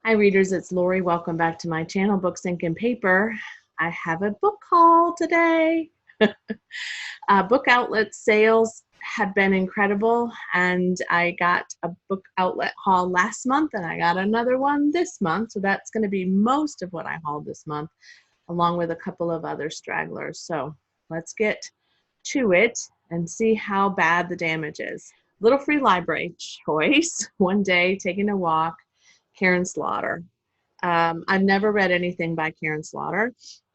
Hi readers, it's Lori. Welcome back to my channel, Books, Ink, and Paper. I have a book haul today. Book outlet sales have been incredible, and I got a book outlet haul last month, and I got another one this month, so that's going to be most of what I hauled this month, along with a couple of other stragglers. So let's get to it and see how bad the damage is. Little free library choice. One day, taking a walk, Karin Slaughter. I've never read anything by Karin Slaughter.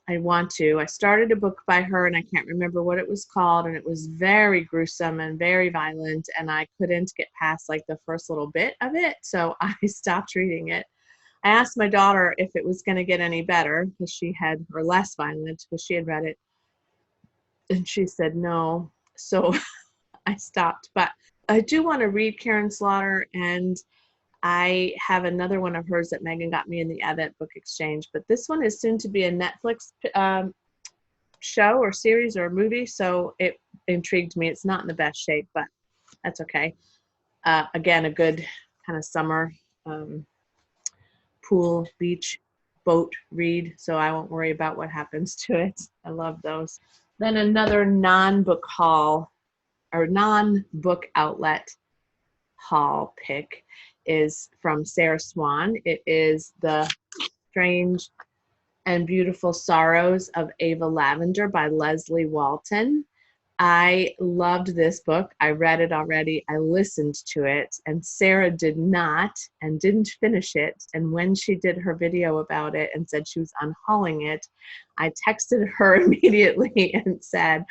I want to. I started a book by her, and I can't remember what it was called, and it was very gruesome and very violent, and I couldn't get past like the first little bit of it, so I stopped reading it. I asked my daughter if it was going to get any better because she had, or less violent because she had read it, and she said no, so I stopped. But I do want to read Karin Slaughter, and I have another one of hers that Megan got me in the Advent Book Exchange, but this one is soon to be a Netflix show or series or movie, so it intrigued me. It's not in the best shape, but that's okay. Again, a good kind of summer pool, beach, boat read, so I won't worry about what happens to it. I love those. Then another non-book haul or non-book outlet haul pick is from Sarah Swan. It is The Strange and Beautiful Sorrows of Ava Lavender by Leslye Walton. I loved this book. I read it already. I listened to it, and Sarah did not and didn't finish it. And when she did her video about it and said she was unhauling it, I texted her immediately and said,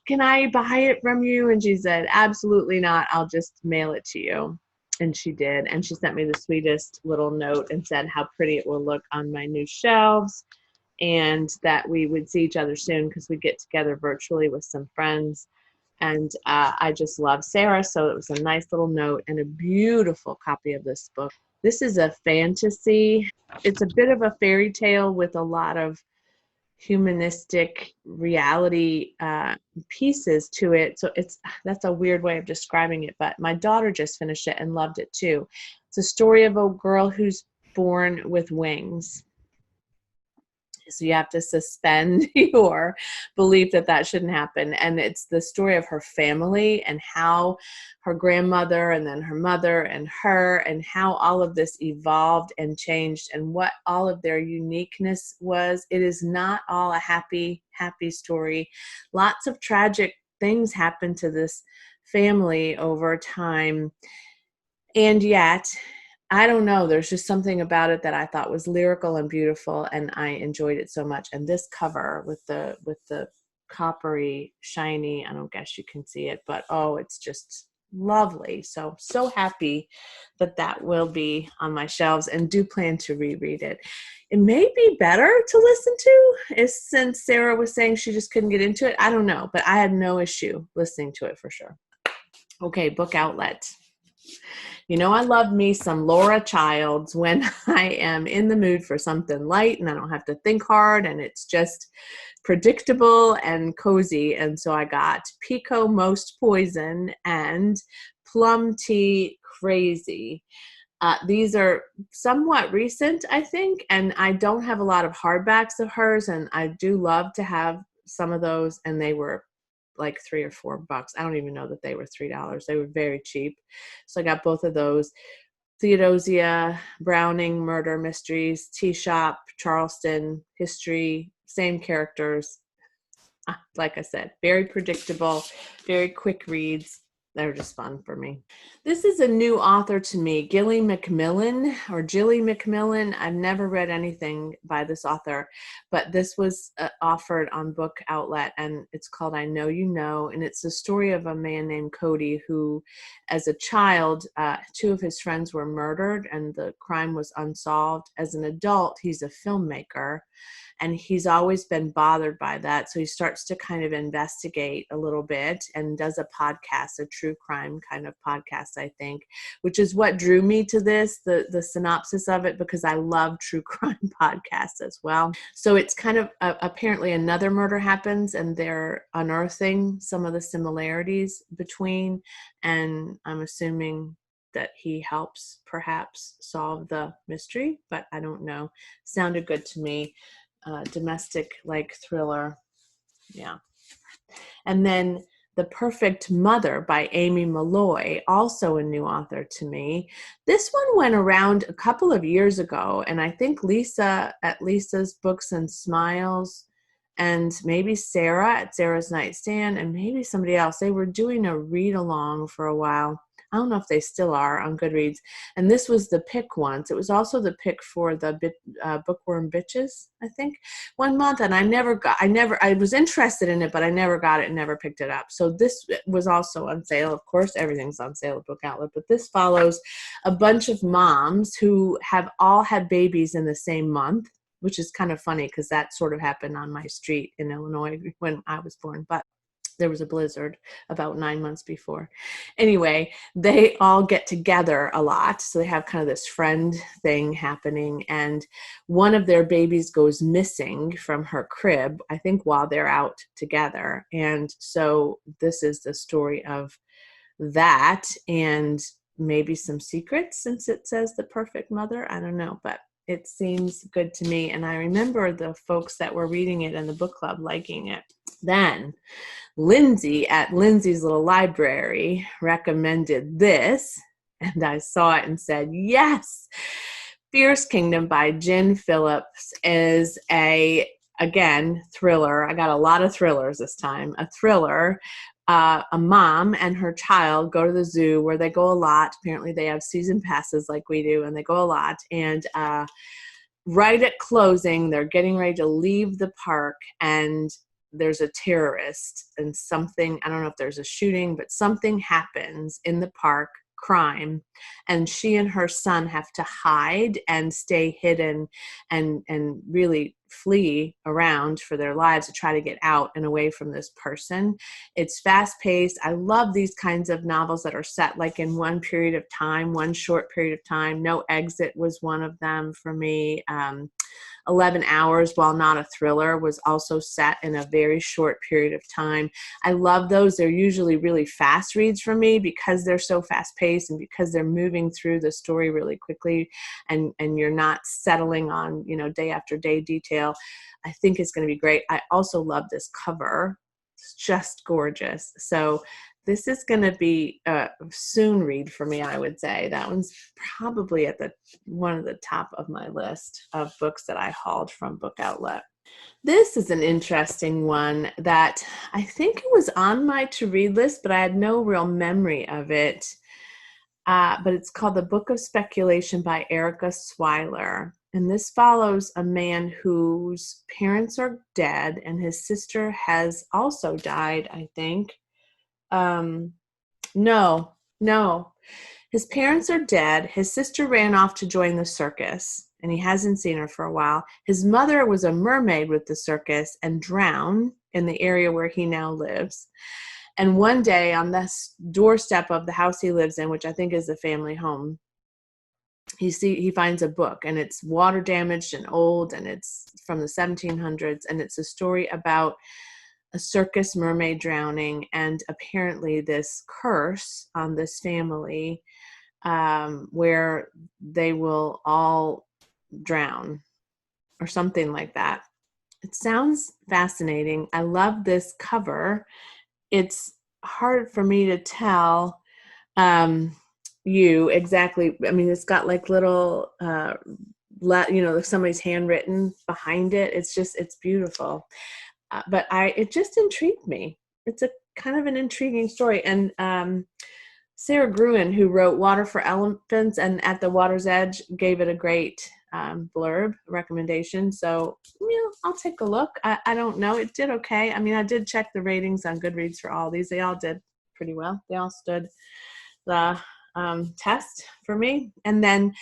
"Can I buy it from you?" And she said, "Absolutely not. I'll just mail it to you." And she did. And she sent me the sweetest little note and said how pretty it will look on my new shelves, and that we would see each other soon because we get together virtually with some friends. And I just love Sarah, so it was a nice little note and a beautiful copy of this book. This is a fantasy. It's a bit of a fairy tale with a lot of humanistic reality pieces to it. So that's a weird way of describing it, but my daughter just finished it and loved it too. It's a story of a girl who's born with wings. So you have to suspend your belief that that shouldn't happen. And it's the story of her family and how her grandmother and then her mother and her, and how all of this evolved and changed and what all of their uniqueness was. It is not all a happy story. Lots of tragic things happen to this family over time. And yet, I don't know, there's just something about it that I thought was lyrical and beautiful, and I enjoyed it so much. And this cover with the coppery, shiny, I don't guess you can see it, but oh, it's just lovely. So happy that that will be on my shelves, and do plan to reread it. It may be better to listen to, is since Sarah was saying she just couldn't get into it. I don't know, but I had no issue listening to it for sure. Okay, book outlet. You know, I love me some Laura Childs when I am in the mood for something light and I don't have to think hard and it's just predictable and cozy. And so I got Pico Most Poison and Plum Tea Crazy. These are somewhat recent, I think, and I don't have a lot of hardbacks of hers, and I do love to have some of those, and they were like $3 or $4. I don't even know that they were $3. They were very cheap. So I got both of those. Theodosia, Browning, Murder Mysteries, Tea Shop, Charleston, History, same characters. Like I said, very predictable, very quick reads. They're just fun for me. This is a new author to me, Jilly Macmillan or Jilly Macmillan. I've never read anything by this author, but this was offered on Book Outlet, and it's called I Know You Know, and it's the story of a man named Cody who, as a child, 2 of his friends were murdered and the crime was unsolved. As an adult, he's a filmmaker, and he's always been bothered by that. So he starts to kind of investigate a little bit and does a podcast, a true crime kind of podcast, I think, which is what drew me to this, the synopsis of it, because I love true crime podcasts as well. So it's kind of apparently another murder happens and they're unearthing some of the similarities between, and I'm assuming that he helps perhaps solve the mystery, but I don't know. Sounded good to me. Domestic like thriller. Yeah. And then The Perfect Mother by Amy Malloy, also a new author to me. This one went around a couple of years ago, and I think Lisa at Lisa's Books and Smiles, and maybe Sarah at Sarah's Nightstand, and maybe somebody else, they were doing a read along for a while. I don't know if they still are on Goodreads. And this was the pick once. It was also the pick for the Bookworm Bitches, I think, one month. And I was interested in it, but I never got it and never picked it up. So this was also on sale. Of course, everything's on sale at Book Outlet, but this follows a bunch of moms who have all had babies in the same month, which is kind of funny because that sort of happened on my street in Illinois when I was born. But there was a blizzard about 9 months before. Anyway, they all get together a lot. So they have kind of this friend thing happening. And one of their babies goes missing from her crib, I think while they're out together. And so this is the story of that and maybe some secrets, since it says The Perfect Mother. I don't know, but it seems good to me. And I remember the folks that were reading it in the book club liking it. Then Lindsay at Lindsay's Little Library recommended this, and I saw it and said, yes. Fierce Kingdom by Jen Phillips is again, thriller. I got a lot of thrillers this time. A thriller. A mom and her child go to the zoo where they go a lot. Apparently they have season passes like we do, and they go a lot. And right at closing, they're getting ready to leave the park, and there's a terrorist and something, I don't know if there's a shooting, but something happens in the park, crime, and she and her son have to hide and stay hidden and really flee around for their lives to try to get out and away from this person. It's fast paced. I love these kinds of novels that are set like in one period of time, one short period of time. No Exit was one of them for me. 11 Hours, while not a thriller, was also set in a very short period of time. I love those. They're usually really fast reads for me because they're so fast paced and because they're moving through the story really quickly, and you're not settling on, day after day detail. I think it's going to be great. I also love this cover. It's just gorgeous. So this is going to be a soon read for me, I would say. That one's probably at one of the top of my list of books that I hauled from Book Outlet. This is an interesting one that I think it was on my to-read list, but I had no real memory of it. But it's called The Book of Speculation by Erika Wyler. And this follows a man whose parents are dead, and his sister has also died, I think. No. His parents are dead. His sister ran off to join the circus, and he hasn't seen her for a while. His mother was a mermaid with the circus and drowned in the area where he now lives. And one day on the doorstep of the house he lives in, which I think is the family home, he finds a book, and it's water damaged and old, and it's from the 1700s, and it's a story about a circus mermaid drowning, and apparently this curse on this family where they will all drown or something like that. It sounds fascinating. I love this cover. It's hard for me to tell you exactly. I mean, it's got like little, somebody's handwritten behind it. It's beautiful. But it just intrigued me. It's a kind of an intriguing story. And Sarah Gruen, who wrote Water for Elephants and At the Water's Edge, gave it a great blurb recommendation. So, I'll take a look. I don't know. It did okay. I mean, I did check the ratings on Goodreads for all these. They all did pretty well. They all stood the test for me. And then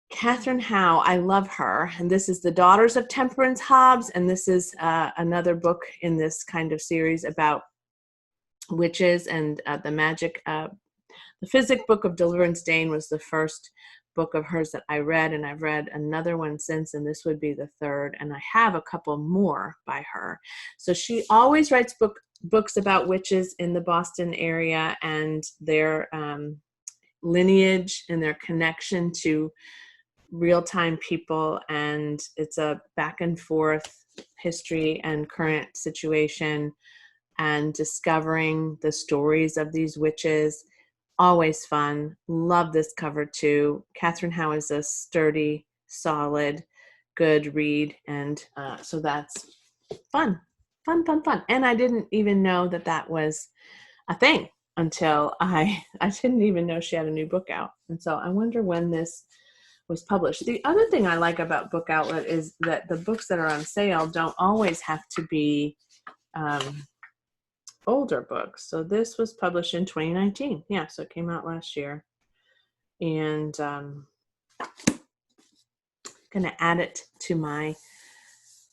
Catherine Howe, I love her. And this is The Daughters of Temperance Hobbs. And this is another book in this kind of series about witches and the magic. The Physic Book of Deliverance Dane was the first book of hers that I read, and I've read another one since, and this would be the third. And I have a couple more by her. So she always writes books about witches in the Boston area and their lineage and their connection to real-time people, and it's a back and forth history and current situation and discovering the stories of these witches. Always fun. Love this cover too. Catherine Howe is a sturdy, solid, good read, and so that's fun. And I didn't even know that that was a thing until I didn't even know she had a new book out. And so I wonder when this was published. The other thing I like about Book Outlet is that the books that are on sale don't always have to be older books. So this was published in 2019. Yeah, so it came out last year. And going to add it to my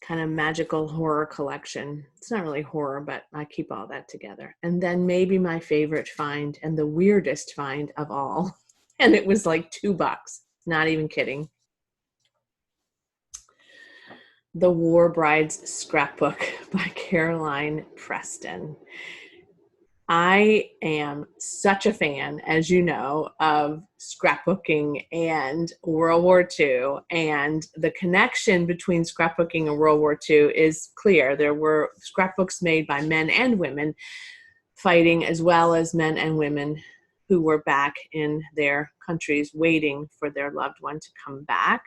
kind of magical horror collection. It's not really horror, but I keep all that together. And then maybe my favorite find and the weirdest find of all. And it was like $2. Not even kidding. The War Bride's Scrapbook by Caroline Preston. I am such a fan, as you know, of scrapbooking and World War II, and the connection between scrapbooking and World War II is clear. There were scrapbooks made by men and women fighting, as well as men and women who were back in their countries waiting for their loved one to come back.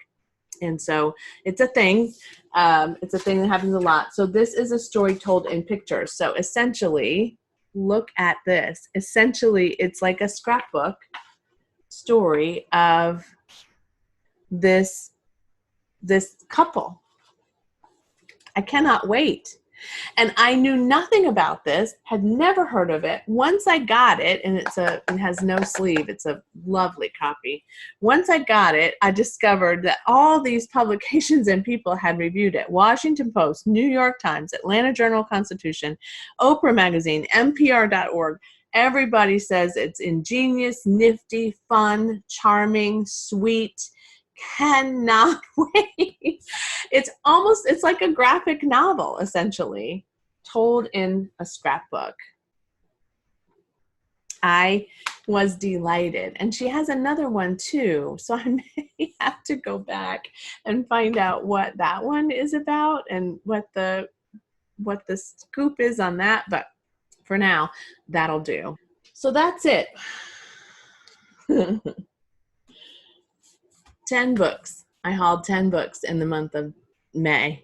And so it's a thing. It's a thing that happens a lot. So this is a story told in pictures. So essentially, look at this. Essentially, it's like a scrapbook story of this couple. I cannot wait. And I knew nothing about this, had never heard of it. Once I got it, and it has no sleeve. It's a lovely copy. Once I got it, I discovered that all these publications and people had reviewed it. Washington Post, New York Times, Atlanta Journal-Constitution, Oprah Magazine, NPR.org. Everybody says it's ingenious, nifty, fun, charming, sweet. Cannot wait. It's like a graphic novel, essentially, told in a scrapbook. I was delighted. And she has another one too. So I may have to go back and find out what that one is about and what the scoop is on that. But for now, that'll do. So that's it. 10 books. I hauled 10 books in the month of May.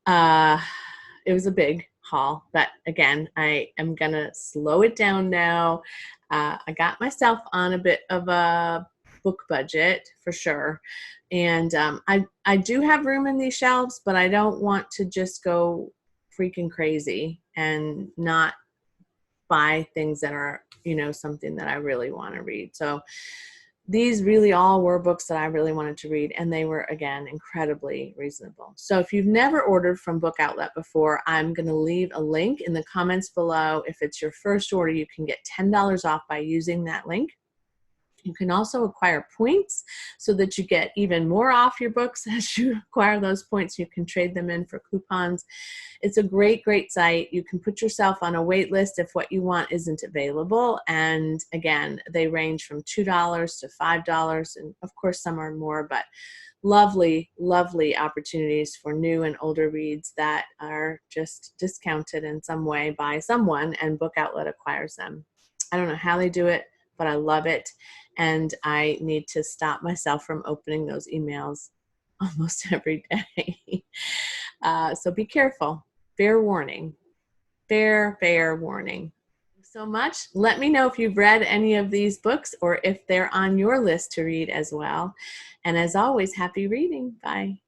It was a big haul, but again, I am going to slow it down now. I got myself on a bit of a book budget for sure. And I do have room in these shelves, but I don't want to just go freaking crazy and not buy things that are, something that I really want to read. So these really all were books that I really wanted to read, and they were, again, incredibly reasonable. So if you've never ordered from Book Outlet before, I'm going to leave a link in the comments below. If it's your first order, you can get $10 off by using that link. You can also acquire points so that you get even more off your books as you acquire those points. You can trade them in for coupons. It's a great, great site. You can put yourself on a wait list if what you want isn't available. And again, they range from $2 to $5. And of course, some are more, but lovely, lovely opportunities for new and older reads that are just discounted in some way by someone, and Book Outlet acquires them. I don't know how they do it, but I love it. And I need to stop myself from opening those emails almost every day. So be careful. Fair warning. Fair warning. So much. Let me know if you've read any of these books or if they're on your list to read as well. And as always, happy reading. Bye.